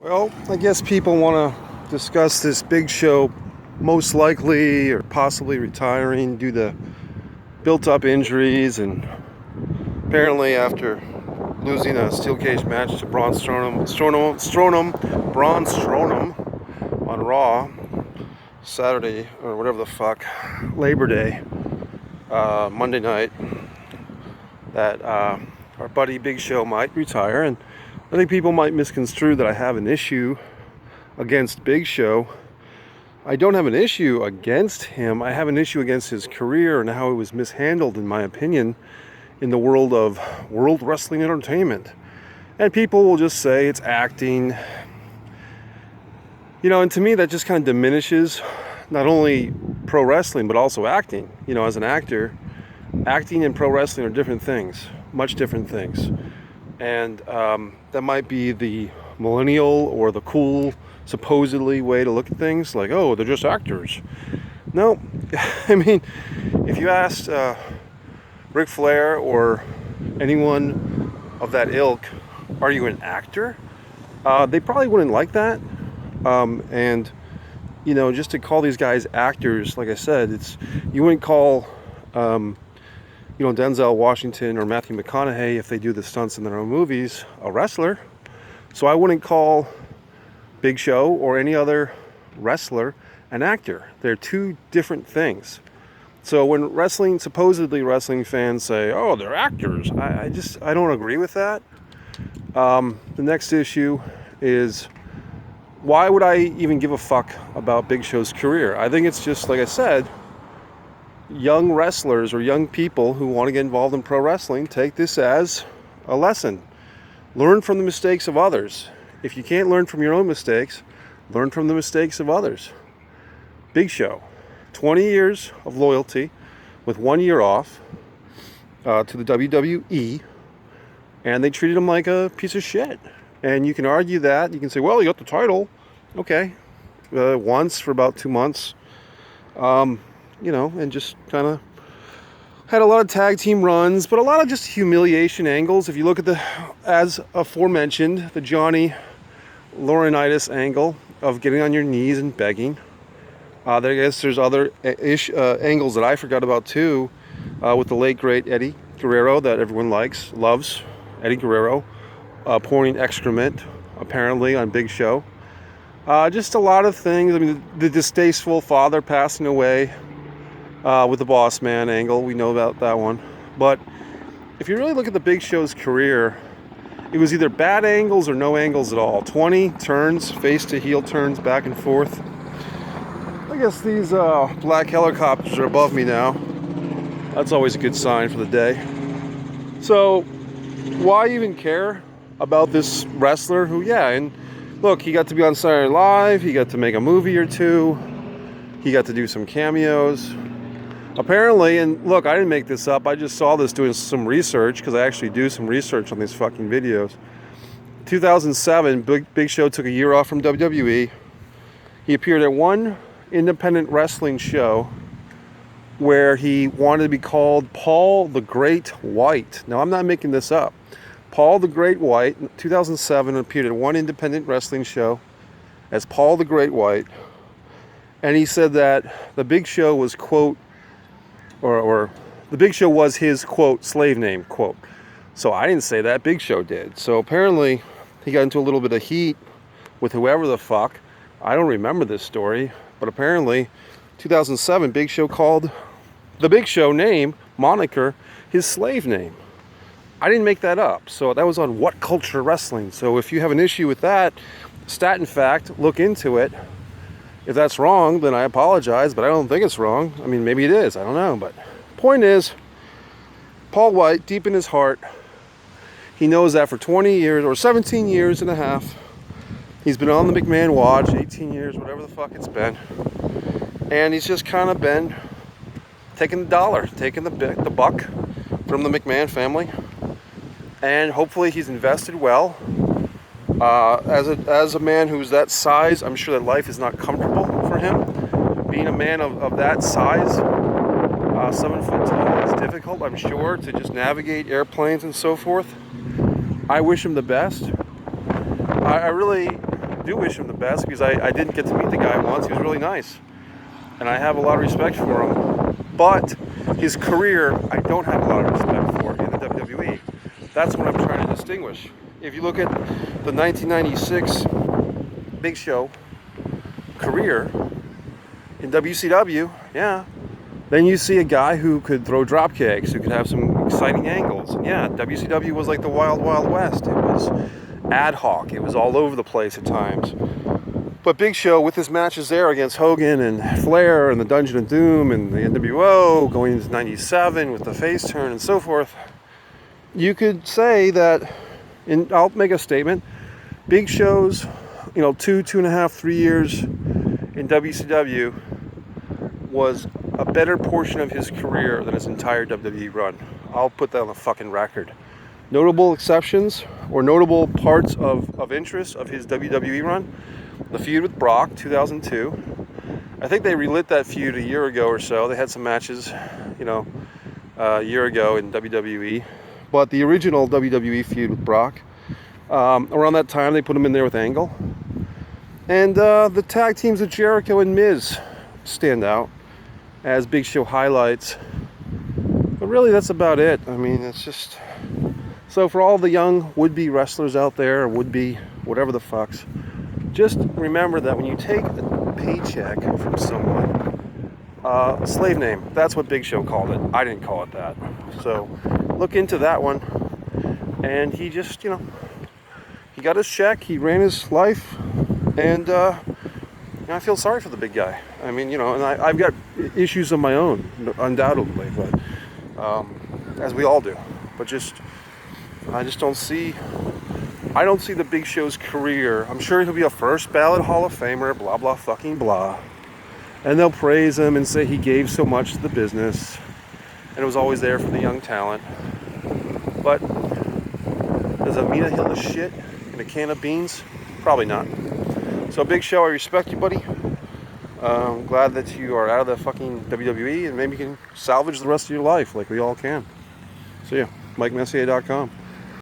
Well, I guess people want to discuss this Big Show most likely or possibly retiring due to built-up injuries, and apparently after losing a steel cage match to Braun Strowman on Raw Saturday or whatever the fuck, Labor Day, Monday night, that our buddy Big Show might retire. And I think people might misconstrue that I have an issue against Big Show. I don't have an issue against him. I have an issue against his career and how it was mishandled, in my opinion, in the world of World Wrestling Entertainment. And people will just say it's acting. And to me that just kind of diminishes not only pro wrestling but also acting. As an actor, acting and pro wrestling are different things, much different things. And that might be the millennial or the cool, supposedly, way to look at things. Like, oh, they're just actors. No, I mean, if you asked Ric Flair or anyone of that ilk, are you an actor? They probably wouldn't like that. And, just to call these guys actors, like I said, you wouldn't call... Denzel Washington or Matthew McConaughey, if they do the stunts in their own movies, a wrestler. So I wouldn't call Big Show or any other wrestler an actor. They're two different things. So when supposedly wrestling fans say, oh, they're actors, I don't agree with that. The next issue is, why would I even give a fuck about Big Show's career? I think it's just, like I said, young wrestlers or young people who want to get involved in pro wrestling take this as a lesson. Learn from the mistakes of others. If you can't learn from your own mistakes, learn from the mistakes of others. Big Show, 20 years of loyalty with 1 year off to the WWE, and they treated him like a piece of shit. And you can argue that. You can say, well, he got the title. Okay. Once for about 2 months. And just kind of had a lot of tag team runs, but a lot of just humiliation angles. If you look at as aforementioned, the Johnny Laurinaitis angle of getting on your knees and begging. I guess there's other angles that I forgot about too, with the late great Eddie Guerrero that everyone loves. Eddie Guerrero, pouring excrement apparently on Big Show. Just a lot of things. I mean, the distasteful father passing away. With the boss man angle, we know about that one. But if you really look at the Big Show's career, it was either bad angles or no angles at all. 20 turns, face to heel turns, back and forth. I guess these black helicopters are above me now. That's always a good sign for the day. So why even care about this wrestler who, and look, he got to be on Saturday Night Live, he got to make a movie or two, he got to do some cameos. Apparently, and look, I didn't make this up, I just saw this doing some research, because I actually do some research on these fucking videos. 2007, Big Show took a year off from WWE. He appeared at one independent wrestling show where he wanted to be called Paul the Great White. Now, I'm not making this up. Paul the Great White, in 2007, appeared at one independent wrestling show as Paul the Great White. And he said that the Big Show was, quote, or the Big Show was his, quote, slave name, quote. So I didn't say that, Big Show did. So apparently he got into a little bit of heat with whoever the fuck. I don't remember this story, but apparently 2007, Big Show called the Big Show name, moniker, his slave name. I didn't make that up. So that was on What Culture Wrestling. So if you have an issue with that stat and fact, look into it. If that's wrong, then I apologize, but I don't think it's wrong. I mean, maybe it is. I don't know. But point is, Paul White, deep in his heart, he knows that for 20 years or 17 years and a half, he's been on the McMahon watch, 18 years, whatever the fuck it's been. And he's just kind of been taking the dollar, taking the buck from the McMahon family. And hopefully he's invested well. As a man who's that size, I'm sure that life is not comfortable for him. Being a man of that size, 7 foot tall, is difficult, I'm sure, to just navigate airplanes and so forth. I wish him the best. I really do wish him the best, because I didn't get to meet the guy once. He was really nice, and I have a lot of respect for him. But his career, I don't have a lot of respect for in the WWE. That's what I'm trying to distinguish. If you look at the 1996 Big Show career in WCW, yeah, then you see a guy who could throw drop kicks, who could have some exciting angles. And yeah, WCW was like the Wild Wild West. It was ad hoc. It was all over the place at times. But Big Show, with his matches there against Hogan and Flair and the Dungeon of Doom and the NWO, going into 97 with the face turn and so forth, you could say that, and I'll make a statement, Big Show's, 2.5, 3 years in WCW was a better portion of his career than his entire WWE run. I'll put that on the fucking record. Notable exceptions, or notable parts of interest of his WWE run: the feud with Brock, 2002. I think they relit that feud a year ago or so. They had some matches, a year ago in WWE. But the original WWE feud with Brock, around that time they put him in there with Angle. And the tag teams of Jericho and Miz stand out as Big Show highlights. But really, that's about it. I mean, it's just... So for all the young would-be wrestlers out there, or would-be whatever the fucks, just remember that when you take a paycheck from someone, slave name, that's what Big Show called it. I didn't call it that. So look into that one. And he just, he got his check, he ran his life, and I feel sorry for the big guy. I mean, and I've got issues of my own, undoubtedly, but as we all do. But I just don't see the Big Show's career. I'm sure he'll be a first ballot Hall of Famer, blah, blah, fucking blah. And they'll praise him and say he gave so much to the business, and it was always there for the young talent. But does it mean a hill of shit in a can of beans? Probably not. So Big Show, I respect you, buddy. I'm glad that you are out of the fucking WWE, and maybe you can salvage the rest of your life like we all can. See ya. MikeMessier.com.